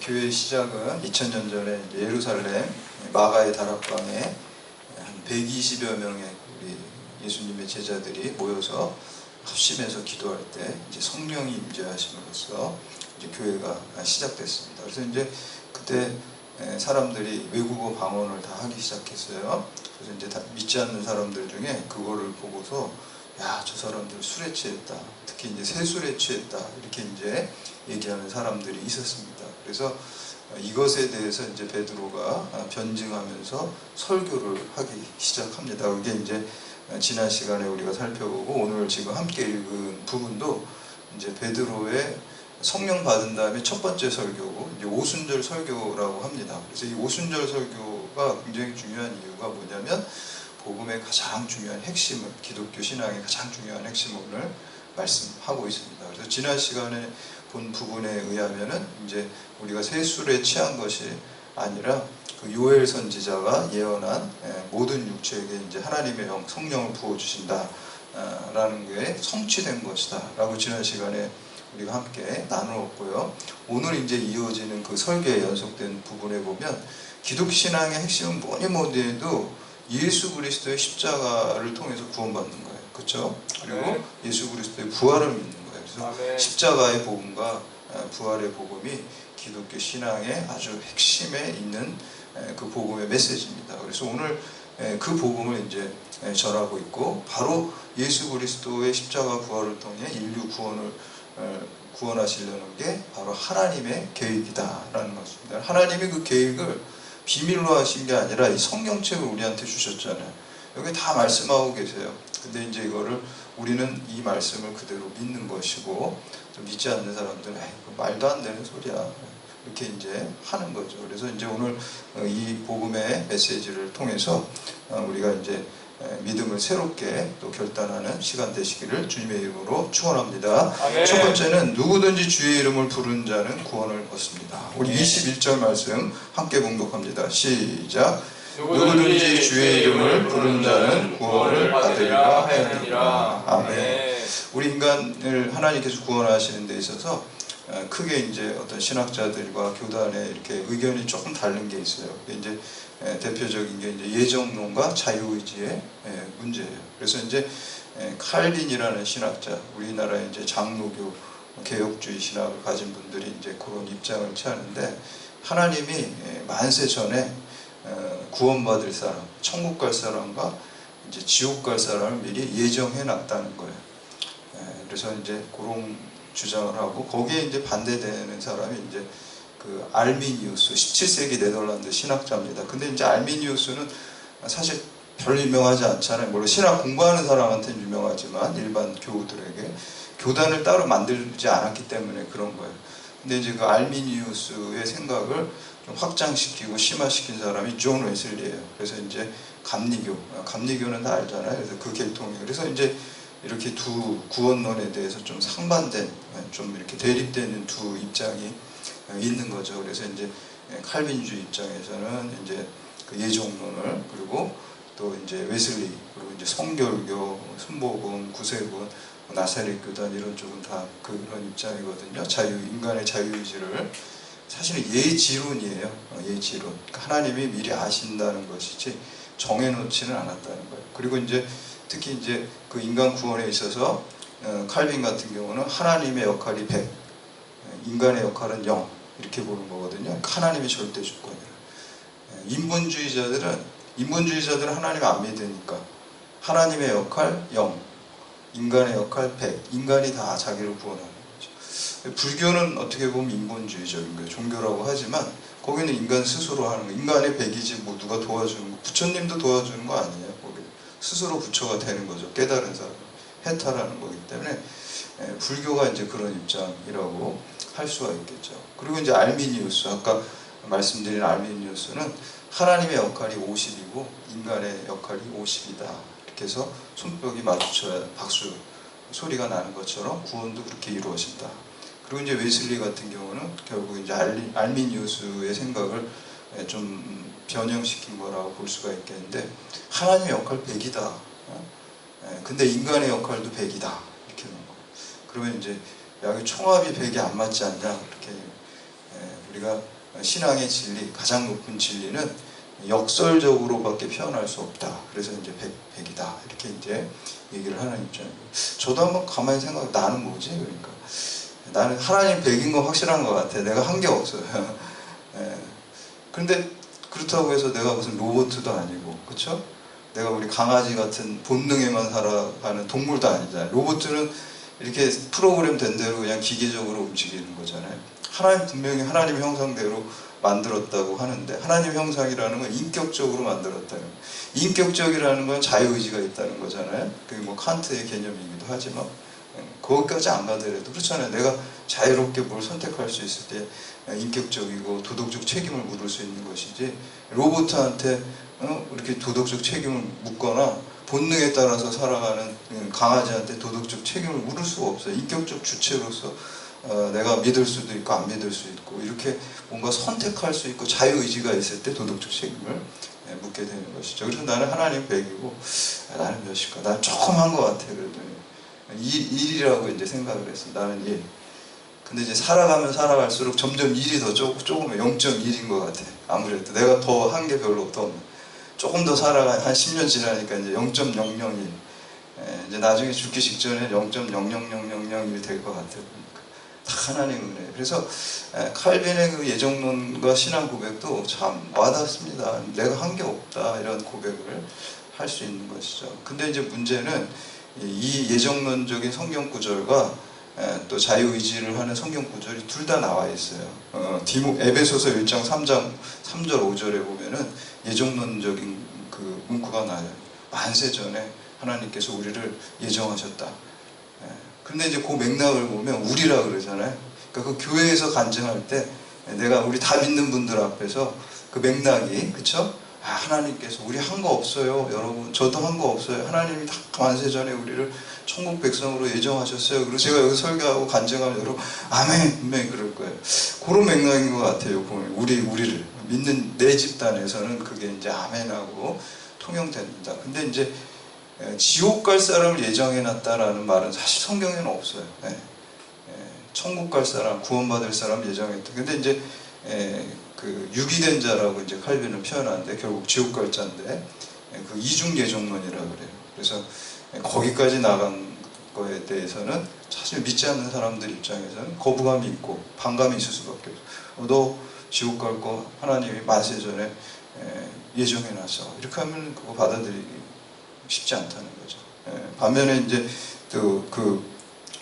교회 시작은 2000년 전에 예루살렘 마가의 다락방에 한 120여 명의 우리 예수님의 제자들이 모여서 합심해서 기도할 때 이제 성령이 임재하심으로써 이제 교회가 시작됐습니다. 그래서 이제 그때 사람들이 외국어 방언을 다 하기 시작했어요. 그래서 이제 다 믿지 않는 사람들 중에 그거를 보고서 야, 저 사람들 술에 취했다. 특히 이제 새술에 취했다. 이렇게 이제 얘기하는 사람들이 있었습니다. 그래서 이것에 대해서 이제 베드로가 변증하면서 설교를 하기 시작합니다. 그게 이제 지난 시간에 우리가 살펴보고 오늘 지금 함께 읽은 부분도 이제 베드로의 성령 받은 다음에 첫 번째 설교고 이제 오순절 설교라고 합니다. 그래서 이 오순절 설교가 굉장히 중요한 이유가 뭐냐면 복음의 가장 중요한 핵심을, 기독교 신앙의 가장 중요한 핵심을 오늘 말씀하고 있습니다. 그래서 지난 시간에 본 부분에 의하면은 이제 우리가 새술에 취한 것이 아니라 그 요엘 선지자가 예언한 모든 육체에게 이제 하나님의 성령을 부어 주신다 라는 게 성취된 것이다 라고 지난 시간에 우리가 함께 나누었고요. 오늘 이제 이어지는 그 설교에 연속된 부분에 보면 기독 신앙의 핵심은 뭐니 해도 예수 그리스도의 십자가를 통해서 구원받는 거예요. 그렇죠? 그리고 예수 그리스도의 부활을 믿는 거예요. 그래서 십자가의 복음과 부활의 복음이 기독교 신앙의 아주 핵심에 있는 그 복음의 메시지입니다. 그래서 오늘 그 복음을 이제 전하고 있고 바로 예수 그리스도의 십자가 부활을 통해 인류 구원하시려는 게 바로 하나님의 계획이다라는 것입니다. 하나님이 그 계획을 비밀로 하신 게 아니라 이 성경책을 우리한테 주셨잖아요. 여기 다 말씀하고 계세요. 근데 이제 이거를 우리는 이 말씀을 그대로 믿는 것이고 또 믿지 않는 사람들은 말도 안 되는 소리야 이렇게 이제 하는 거죠. 그래서 이제 오늘 이 복음의 메시지를 통해서 우리가 이제 믿음을 새롭게 또 결단하는 시간 되시기를 주님의 이름으로 축원합니다. 첫 번째는 누구든지 주의 이름을 부르는 자는 구원을 얻습니다. 우리 21절 말씀 함께 봉독합니다. 시작. 누구든지 주의 이름을 부르는 자는 구원을 받으리라 하였느니라. 아멘. 우리 인간을 하나님께서 구원하시는 데 있어서 크게 이제 어떤 신학자들과 교단의 이렇게 의견이 조금 다른 게 있어요. 이제 대표적인 게 이제 예정론과 자유의지의 문제예요. 그래서 이제 칼빈이라는 신학자, 우리나라의 이제 장로교 개혁주의 신학을 가진 분들이 이제 그런 입장을 취하는데 하나님이 만세 전에 구원받을 사람, 천국 갈 사람과 이제 지옥 갈 사람을 미리 예정해 놨다는 거예요. 그래서 이제 그런 주장을 하고 거기에 이제 반대되는 사람이 이제 그 알미니우스 17세기 네덜란드 신학자입니다. 근데 이제 알미니우스는 사실 별로 유명하지 않잖아요. 물론 신학 공부하는 사람한테는 유명하지만 일반 교우들에게 교단을 따로 만들지 않았기 때문에 그런 거예요. 근데 이제 그 알미니우스의 생각을 좀 확장시키고 심화시킨 사람이 존 웨슬리예요. 그래서 이제 감리교는 다 알잖아요. 그래서 그 계통이 그래서 이제 이렇게 두 구원론에 대해서 좀 상반된, 좀 이렇게 대립되는 두 입장이 있는 거죠. 그래서 이제 칼빈주의 입장에서는 이제 그 예정론을 그리고 또 이제 웨슬리 그리고 이제 성결교, 순복음, 구세군, 나사렛 교단 이런 쪽은 다 그런 입장이거든요. 인간의 자유의지를 사실은 예지론이에요. 예지론. 하나님이 미리 아신다는 것이지 정해놓지는 않았다는 거예요. 그리고 이제 특히 이제 그 인간 구원에 있어서 칼빈 같은 경우는 하나님의 역할이 100, 인간의 역할은 0 이렇게 보는 거거든요. 하나님이 절대 주권이라. 인본주의자들은 하나님 안 믿으니까 하나님의 역할 0, 인간의 역할 100, 인간이 다 자기를 구원하는 거죠. 불교는 어떻게 보면 인본주의적인 거예요. 종교라고 하지만 거기는 인간 스스로 하는 거. 인간의 100이지 뭐 누가 도와주는 거. 부처님도 도와주는 거 아니에요. 거기 스스로 부처가 되는 거죠. 깨달은 사람, 해탈하는 거기 때문에 불교가 이제 그런 입장이라고 할 수가 있겠죠. 그리고 이제 알미니우스, 아까 말씀드린 알미니우스는 하나님의 역할이 50이고 인간의 역할이 50이다. 이렇게 해서 손뼉이 마주쳐야 박수 소리가 나는 것처럼 구원도 그렇게 이루어진다. 그리고 이제 웨슬리 같은 경우는 결국 이제 알미니우스의 생각을 좀 변형시킨 거라고 볼 수가 있겠는데 하나님의 역할 100이다. 근데 인간의 역할도 100이다. 이렇게 놓은 거예요. 그러면 이제 여기 총합이 100이 안 맞지 않냐. 이렇게 우리가 신앙의 진리, 가장 높은 진리는 역설적으로밖에 표현할 수 없다. 그래서 이제 백이다. 이렇게 이제 얘기를 하는 입장이고, 저도 한번 가만히 생각해, 나는 뭐지? 그러니까 나는 하나님 백인 거 확실한 것 같아. 내가 한 게 없어요. 그런데 그렇다고 해서 내가 무슨 로봇도 아니고, 그렇죠? 내가 우리 강아지 같은 본능에만 살아가는 동물도 아니잖아요. 로봇은 이렇게 프로그램 된 대로 그냥 기계적으로 움직이는 거잖아요. 하나님 분명히 하나님 형상대로 만들었다고 하는데, 하나님 형상이라는 건 인격적으로 만들었다는 거예요. 인격적이라는 건 자유의지가 있다는 거잖아요. 그게 뭐 칸트의 개념이기도 하지만 거기까지 안 가더라도 그렇잖아요. 내가 자유롭게 뭘 선택할 수 있을 때 인격적이고 도덕적 책임을 물을 수 있는 것이지, 로봇한테 이렇게 도덕적 책임을 묻거나 본능에 따라서 살아가는 강아지한테 도덕적 책임을 물을 수가 없어요. 인격적 주체로서 내가 믿을 수도 있고 안 믿을 수 있고, 이렇게 뭔가 선택할 수 있고 자유의지가 있을 때 도덕적 책임을 묻게 되는 것이죠. 그래서 나는 하나님 백이고, 나는 몇일까? 나는 조금 한 것 같아. 그랬더니 1이라고 이제 생각을 했어. 나는 1. 근데 이제 살아가면 살아갈수록 점점 1이 더 조금 0.1인 것 같아. 아무래도 내가 더 한 게 별로 없던, 조금 더 살아가 한 10년 지나니까 이제 0.001. 이제 나중에 죽기 직전에 0.00001 될 것 같아. 다 하나님 은혜. 그래서 칼빈의 그 예정론과 신앙 고백도 참 와닿습니다. 내가 한 게 없다, 이런 고백을 할 수 있는 것이죠. 근데 이제 문제는 이 예정론적인 성경 구절과 또 자유의지를 하는 성경 구절이 둘 다 나와 있어요. 에베소서 1장 3장 3절 5절에 보면은 예정론적인 그 문구가 나와요. 만세 전에 하나님께서 우리를 예정하셨다. 근데 이제 그 맥락을 보면 우리라 그러잖아요. 그러니까 그 교회에서 간증할 때 내가 우리 다 믿는 분들 앞에서 그 맥락이, 그쵸? 하나님께서 우리 한 거 없어요. 여러분, 저도 한 거 없어요. 하나님이 다 만세 전에 우리를 천국 백성으로 예정하셨어요. 그리고 제가 여기 설교하고 간증하면 여러분 아멘 분명히 그럴 거예요. 그런 맥락인 것 같아요. 보면 우리를 믿는 내 집단에서는 그게 이제 아멘하고 통용됩니다. 근데 이제 지옥 갈 사람을 예정해놨다라는 말은 사실 성경에는 없어요. 천국 갈 사람, 구원받을 사람 예정했다. 근데 이제 그 유기된 자라고 이제 칼빈은 표현하는데, 결국 지옥 갈 자인데 그 이중 예정론이라 그래요. 그래서 거기까지 나간 거에 대해서는 사실 믿지 않는 사람들 입장에서는 거부감이 있고 반감이 있을 수밖에 없어요. 너 지옥 갈 거 하나님이 만세 전에 예정해놨어. 이렇게 하면 그거 받아들이기 쉽지 않다는 거죠. 반면에 이제 또 그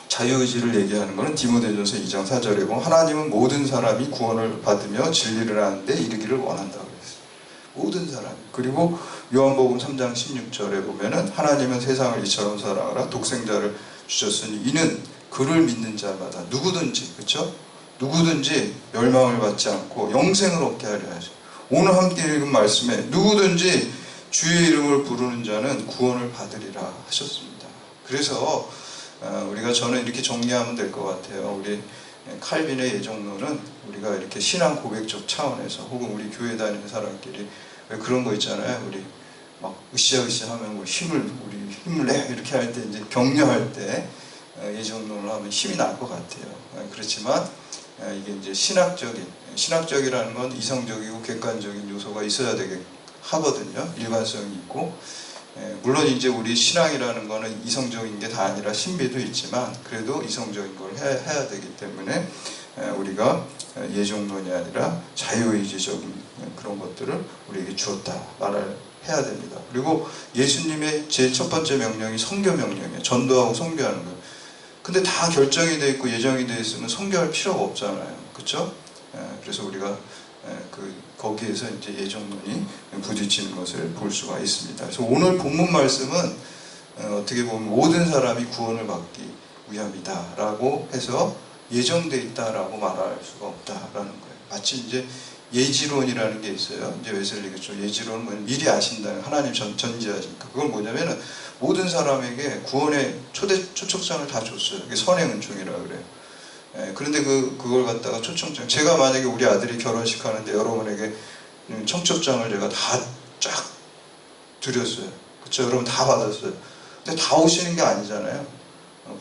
자유의지를 얘기하는 것은 디모데전서 2장 4절에 보면 하나님은 모든 사람이 구원을 받으며 진리를 아는데 이르기를 원한다고 했어요. 모든 사람이. 그리고 요한복음 3장 16절에 보면은 하나님은 세상을 이처럼 사랑하라 독생자를 주셨으니 이는 그를 믿는 자마다 누구든지, 그렇죠? 누구든지 멸망을 받지 않고 영생을 얻게 하려 하죠. 오늘 함께 읽은 말씀에 누구든지 주의 이름을 부르는 자는 구원을 받으리라 하셨습니다. 그래서 우리가 저는 이렇게 정리하면 될 것 같아요. 우리 칼빈의 예정론은 우리가 이렇게 신앙 고백적 차원에서, 혹은 우리 교회 다니는 사람끼리 왜 그런 거 있잖아요. 우리 막 으쌰으쌰 하면 우리 힘을 내 이렇게 할 때, 이제 격려할 때 예정론을 하면 힘이 날 것 같아요. 그렇지만 이게 이제 신학적이라는 건 이성적이고 객관적인 요소가 있어야 되게 하거든요. 일관성이 있고. 물론 이제 우리 신앙이라는 거는 이성적인 게 다 아니라 신비도 있지만, 그래도 이성적인 걸 해야 되기 때문에 우리가 예정론이 아니라 자유의지적인 그런 것들을 우리에게 주었다 말을 해야 됩니다. 그리고 예수님의 제일 첫 번째 명령이 선교 명령이에요. 전도하고 선교하는 거예요. 근데 다 결정이 되어 있고 예정이 되어 있으면 선교할 필요가 없잖아요. 그렇죠? 그래서 우리가 거기에서 이제 예정론이 부딪히는 것을 볼 수가 있습니다. 그래서 오늘 본문 말씀은 어떻게 보면 모든 사람이 구원을 받기 위함이다라고 해서 예정되어 있다라고 말할 수가 없다라는 거예요. 마치 이제 예지론이라는 게 있어요. 이제 웨슬리겠죠. 예지론은 뭐냐면 미리 아신다는, 하나님 전지하시니까. 그건 뭐냐면은 모든 사람에게 구원의 초청장을 다 줬어요. 그게 선행 은총이라 그래요. 그런데 그걸 갖다가 초청장, 제가 만약에 우리 아들이 결혼식 하는데 여러분에게 청첩장을 제가 다 쫙 드렸어요. 그쵸? 여러분 다 받았어요. 근데 다 오시는 게 아니잖아요.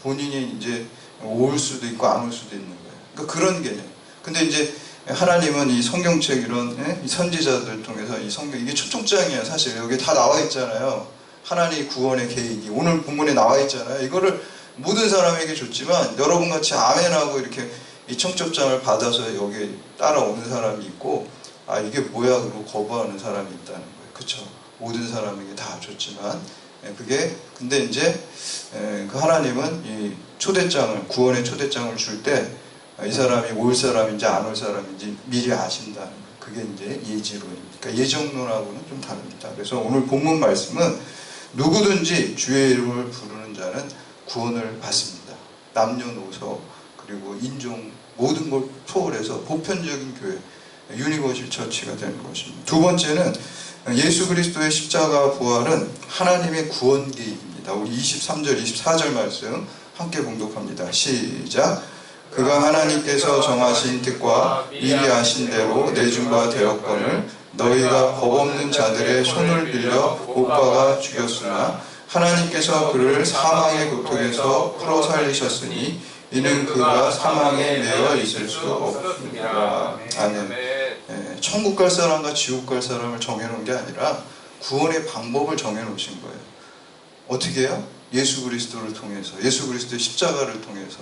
본인이 이제 올 수도 있고 안 올 수도 있는 거예요. 그러니까 그런 개념. 근데 이제 하나님은 이 성경책 이런 이 선지자들 통해서 이 성경 이게 초청장이에요. 사실 여기 다 나와 있잖아요. 하나님 구원의 계획이 오늘 본문에 나와 있잖아요. 이거를 모든 사람에게 줬지만 여러분 같이 아멘하고 이렇게 이 청첩장을 받아서 여기 따라오는 사람이 있고 아 이게 뭐야 그러고 거부하는 사람이 있다는 거예요. 그렇죠? 모든 사람에게 다 줬지만 그게 근데 이제 그 하나님은 이 초대장을 구원의 초대장을 줄 때 이 사람이 올 사람인지 안 올 사람인지 미리 아신다는 거예요. 그게 이제 예지론이니까 예정론하고는 좀 다릅니다. 그래서 오늘 본문 말씀은 누구든지 주의 이름을 부르는 자는 구원을 받습니다. 남녀노소 그리고 인종 모든 걸 초월해서 보편적인 교회 유니버셜 처치가 되는 것입니다. 두 번째는 예수 그리스도의 십자가 부활은 하나님의 구원 계획입니다. 우리 23절 24절 말씀 함께 봉독합니다. 시작. 그가 하나님께서 정하신 뜻과 미리 아신 대로 내준 바 되었거늘 너희가 법없는 자들의 손을 빌려 못 박아 죽였으나 하나님께서 그를 사망의 고통에서 풀어 살리셨으니 이는 그가 사망에 매여 있을 수 없습니다. 아멘. 천국 갈 사람과 지옥 갈 사람을 정해놓은 게 아니라 구원의 방법을 정해놓으신 거예요. 어떻게 해요? 예수 그리스도를 통해서 예수 그리스도의 십자가를 통해서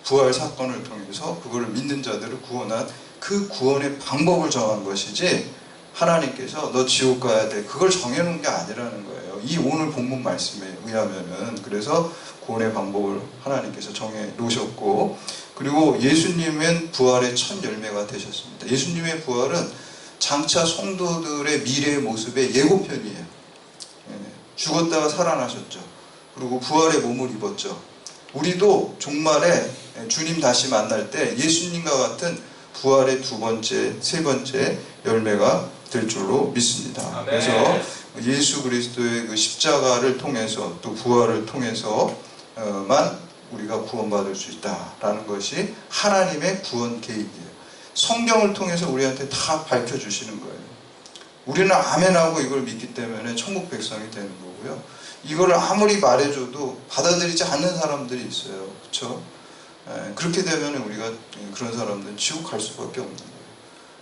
부활 사건을 통해서 그거를 믿는 자들을 구원한 그 구원의 방법을 정한 것이지 하나님께서 너 지옥 가야 돼 그걸 정해놓은 게 아니라는 거예요. 이 오늘 본문 말씀에 의하면은 그래서 구원의 방법을 하나님께서 정해 놓으셨고 그리고 예수님은 부활의 첫 열매가 되셨습니다. 예수님의 부활은 장차 성도들의 미래의 모습의 예고편이에요. 죽었다가 살아나셨죠. 그리고 부활의 몸을 입었죠. 우리도 종말에 주님 다시 만날 때 예수님과 같은 부활의 두 번째, 세 번째 열매가 될 줄로 믿습니다. 그래서 예수 그리스도의 그 십자가를 통해서 또 부활을 통해서만 우리가 구원받을 수 있다라는 것이 하나님의 구원 계획이에요. 성경을 통해서 우리한테 다 밝혀주시는 거예요. 우리는 아멘하고 이걸 믿기 때문에 천국 백성이 되는 거고요. 이거를 아무리 말해줘도 받아들이지 않는 사람들이 있어요. 그렇죠? 그렇게 되면 우리가 그런 사람들은 지옥 갈 수밖에 없는 거예요.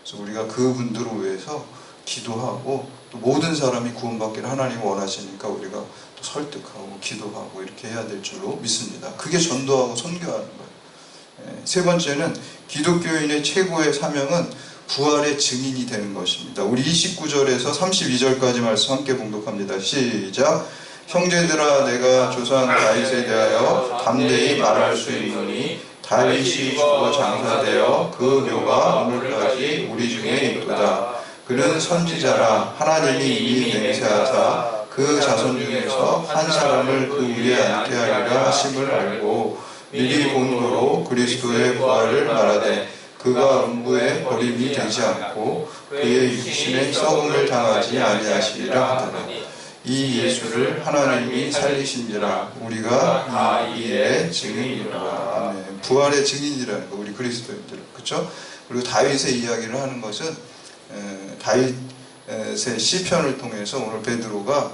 그래서 우리가 그분들을 위해서 기도하고 또 모든 사람이 구원받기를 하나님이 원하시니까 우리가 또 설득하고 기도하고 이렇게 해야 될 줄로 믿습니다. 그게 전도하고 선교하는 거예요. 세 번째는 기독교인의 최고의 사명은 부활의 증인이 되는 것입니다. 우리 29절에서 32절까지 말씀 함께 봉독합니다. 시작. 형제들아 내가 조상 다윗에 대하여 담대히 말할 수 있노니 다윗이 죽어 장사되어 그 묘가 오늘까지 우리 중에 있도다. 그는 선지자라 하나님이 이미 맹세하사 그 자손 중에서 한 사람을 그 위에 앉게 하리라 하심을 알고 미리 본 거로 그리스도의 부활을 말하되 그가 음부에 버림이 되지 않고 그의 육신의 썩음을 당하지 아니하시리라 하더라. 이 예수를 하나님이 살리신지라 우리가 이 일의 증인이라. 아멘. 부활의 증인이라는 거 우리 그리스도인들 그렇죠? 그리고 다윗의 이야기를 하는 것은 다윗의 시편을 통해서 오늘 베드로가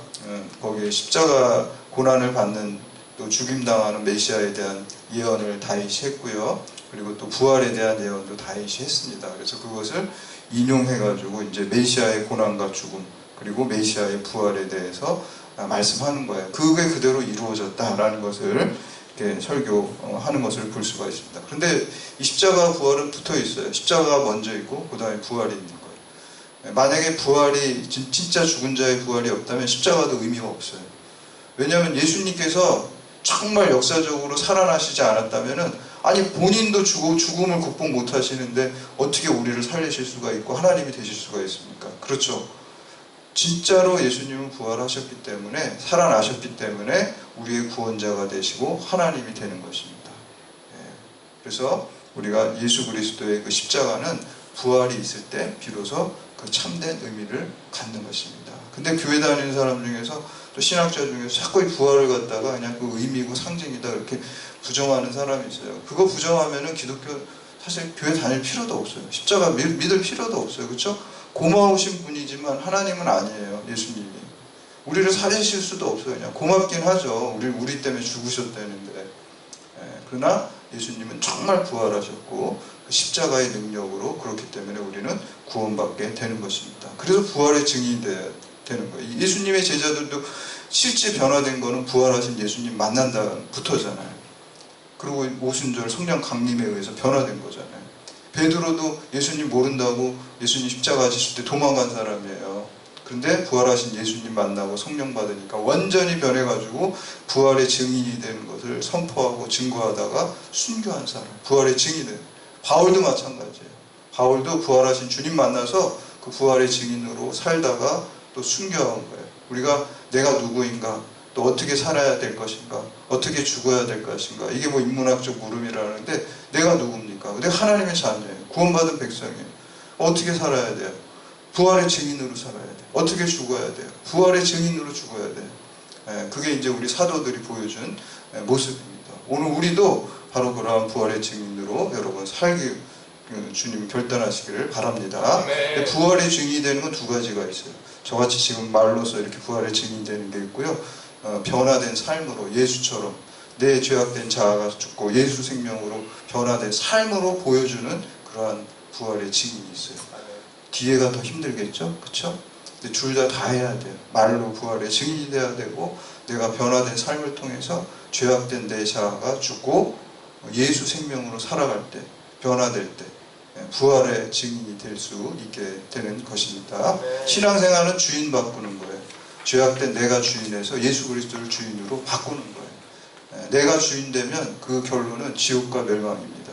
거기에 십자가 고난을 받는 또 죽임당하는 메시아에 대한 예언을 다윗이 했고요. 그리고 또 부활에 대한 예언도 다윗이 했습니다. 그래서 그것을 인용해가지고 이제 메시아의 고난과 죽음 그리고 메시아의 부활에 대해서 말씀하는 거예요. 그게 그대로 이루어졌다라는 것을 이렇게 설교하는 것을 볼 수가 있습니다. 그런데 이 십자가 부활은 붙어 있어요. 십자가가 먼저 있고 그 다음에 부활이 있는 거예요. 만약에 부활이 진짜 죽은 자의 부활이 없다면 십자가도 의미가 없어요. 왜냐하면 예수님께서 정말 역사적으로 살아나시지 않았다면은 아니 본인도 죽음을 극복 못하시는데 어떻게 우리를 살리실 수가 있고 하나님이 되실 수가 있습니까? 그렇죠. 진짜로 예수님은 부활하셨기 때문에 살아나셨기 때문에 우리의 구원자가 되시고 하나님이 되는 것입니다. 그래서 우리가 예수 그리스도의 그 십자가는 부활이 있을 때 비로소 그 참된 의미를 갖는 것입니다. 근데 교회 다니는 사람 중에서 또 신학자 중에서 자꾸 이 부활을 갖다가 그냥 그 의미고 상징이다 이렇게 부정하는 사람이 있어요. 그거 부정하면은 기독교 사실 교회 다닐 필요도 없어요. 십자가 믿을 필요도 없어요. 그렇죠? 고마우신 분이지만 하나님은 아니에요. 예수님이 우리를 살리실 수도 없어요. 그냥 고맙긴 하죠. 우리 때문에 죽으셨다는데 그러나 예수님은 정말 부활하셨고 그 십자가의 능력으로 그렇기 때문에 우리는 구원받게 되는 것입니다. 그래서 부활의 증인이 되는 거예요. 예수님의 제자들도 실제 변화된 거는 부활하신 예수님 만난 다음부터잖아요. 그리고 오순절 성령 강림에 의해서 변화된 거잖아요. 베드로도 예수님 모른다고 예수님 십자가 지실 때 도망간 사람이에요. 그런데 부활하신 예수님 만나고 성령 받으니까 완전히 변해가지고 부활의 증인이 되는 것을 선포하고 증거하다가 순교한 사람, 부활의 증인은 바울도 마찬가지예요. 바울도 부활하신 주님 만나서 그 부활의 증인으로 살다가 또 순교한 거예요. 우리가 내가 누구인가, 또 어떻게 살아야 될 것인가, 어떻게 죽어야 될 것인가, 이게 뭐 인문학적 물음이라는데 내가 누굽니까? 내가 하나님의 자녀예요. 구원받은 백성이에요. 어떻게 살아야 돼요? 부활의 증인으로 살아야 돼요. 어떻게 죽어야 돼요? 부활의 증인으로 죽어야 돼요. 그게 이제 우리 사도들이 보여준 모습입니다. 오늘 우리도 바로 그러한 부활의 증인으로 여러분 살기 주님 결단하시기를 바랍니다. 부활의 증인이 되는 건 두 가지가 있어요. 저같이 지금 말로서 이렇게 부활의 증인이 되는 게 있고요. 변화된 삶으로 예수처럼 내 죄악된 자아가 죽고 예수 생명으로 변화된 삶으로 보여주는 그러한 부활의 증인이 있어요. 뒤에가 더 힘들겠죠? 그쵸? 근데 둘 다 해야 돼요. 말로 부활의 증인이 돼야 되고, 내가 변화된 삶을 통해서 죄악된 내 자아가 죽고 예수 생명으로 살아갈 때, 변화될 때 부활의 증인이 될 수 있게 되는 것입니다. 신앙생활은 주인 바꾸는 거예요. 죄악된 내가 주인에서 예수 그리스도를 주인으로 바꾸는 거예요. 내가 주인 되면 그 결론은 지옥과 멸망입니다.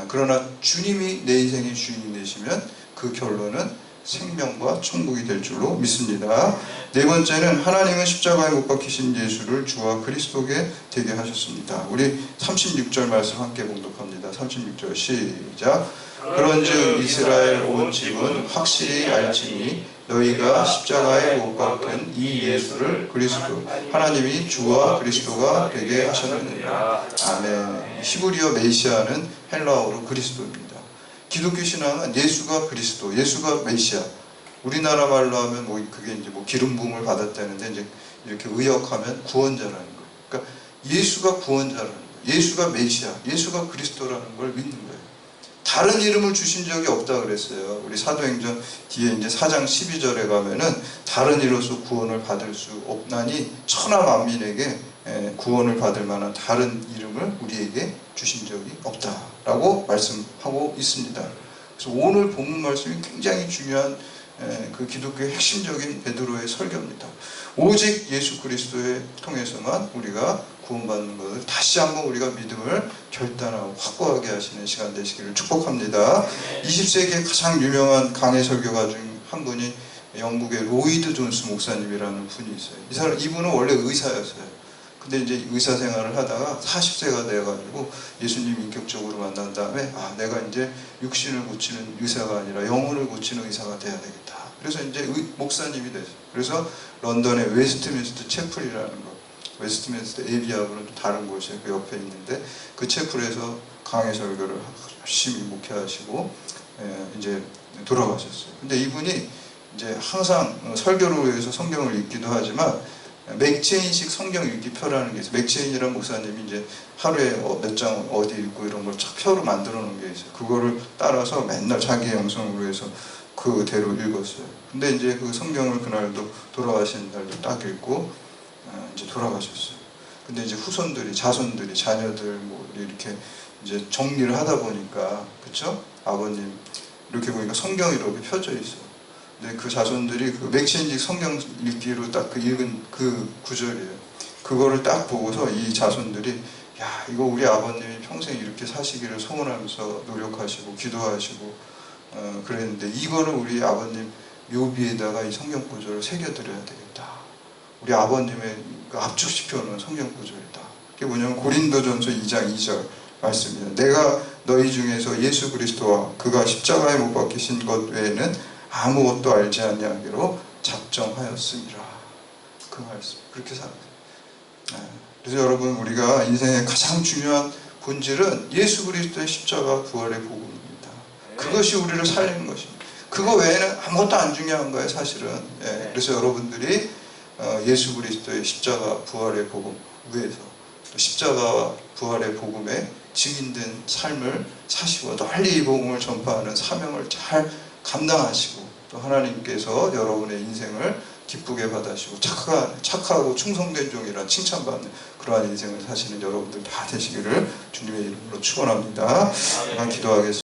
그러나 주님이 내 인생의 주인이 되시면 그 결론은 생명과 천국이 될 줄로 믿습니다. 네 번째는 하나님은 십자가에 못 박히신 예수를 주와 그리스도께 되게 하셨습니다. 우리 36절 말씀 함께 봉독합니다. 36절 시작. 그런즉 이스라엘 온 집은 확실히 알지니 너희가 십자가에 못 박힌 이 예수를 그리스도 하나님이 주와 그리스도가 되게 하셨느니라. 아멘. 히브리어 메시아는 헬라어로 그리스도입니다. 기독교 신앙은 예수가 그리스도, 예수가 메시아. 우리나라 말로 하면 뭐 그게 이제 뭐 기름 부음을 받았다는데 이제 이렇게 의역하면 구원자라는 거예요. 그러니까 예수가 구원자라는 거예요. 예수가 메시아, 예수가 그리스도라는 걸 믿는 거예요. 다른 이름을 주신 적이 없다 그랬어요. 우리 사도행전 뒤에 이제 4장 12절에 가면은 다른 이로서 구원을 받을 수 없나니 천하 만민에게 구원을 받을 만한 다른 이름을 우리에게 주신 적이 없다라고 말씀하고 있습니다. 그래서 오늘 본문 말씀이 굉장히 중요한 그 기독교의 핵심적인 베드로의 설교입니다. 오직 예수 그리스도를 통해서만 우리가 구원받는 것을 다시 한번 우리가 믿음을 결단하고 확고하게 하시는 시간 되시기를 축복합니다. 20세기의 가장 유명한 강해 설교가 중 한 분이 영국의 로이드 존스 목사님이라는 분이 있어요. 이분은 원래 의사였어요. 근데 이제 의사 생활을 하다가 40세가 돼가지고 예수님 인격적으로 만난 다음에 내가 이제 육신을 고치는 의사가 아니라 영혼을 고치는 의사가 돼야 되겠다. 그래서 이제 목사님이 됐어요. 그래서 런던의 웨스트민스터 채플이라는 거, 웨스트민스터 에비아브는 또 다른 곳이에요. 그 옆에 있는데 그 채플에서 강해 설교를 열심히 목회하시고 이제 돌아가셨어요. 근데 이분이 이제 항상 설교를 위해서 성경을 읽기도 하지만 맥체인식 성경 읽기 표라는 게 있어요. 맥체인이라는 목사님이 이제 하루에 몇 장 어디 읽고 이런 걸 표로 만들어 놓은 게 있어요. 그거를 따라서 맨날 자기의 영성으로 해서 그대로 읽었어요. 근데 이제 그 성경을 그날도 돌아가신 날도 딱 읽고 이제 돌아가셨어요. 근데 이제 후손들이, 자손들이, 자녀들 뭐 이렇게 이제 정리를 하다 보니까, 그쵸? 아버님 이렇게 보니까 성경이 이렇게 펴져 있어요. 근데 그 자손들이 그 맥체인식 성경 읽기로 딱 그 읽은 그 구절이에요. 그거를 딱 보고서 이 자손들이 야, 이거 우리 아버님이 평생 이렇게 사시기를 소원하면서 노력하시고 기도하시고 그랬는데 이거를 우리 아버님 묘비에다가 이 성경 구절을 새겨드려야 되겠다. 우리 아버님의 압축시켜놓은 성경 구절이다. 그게 뭐냐면 고린도전서 2장 2절 말씀입니다. 내가 너희 중에서 예수 그리스도와 그가 십자가에 못 박히신 것 외에는 아무것도 알지 아니하기로 작정하였습니다. 그 말씀 그렇게 살아요. 그래서 여러분, 우리가 인생의 가장 중요한 본질은 예수 그리스도의 십자가 부활의 복음입니다. 그것이 우리를 살리는 것입니다. 그거 외에는 아무것도 안 중요한 거예요, 사실은. 그래서 여러분들이 예수 그리스도의 십자가 부활의 복음 위에서 십자가와 부활의 복음에 증인된 삶을 사시고 널리 이 복음을 전파하는 사명을 잘 감당하시고 또 하나님께서 여러분의 인생을 기쁘게 받으시고 착하고 충성된 종이라 칭찬받는 그러한 인생을 사시는 여러분들 다 되시기를 주님의 이름으로 축원합니다. 기도하겠습니다.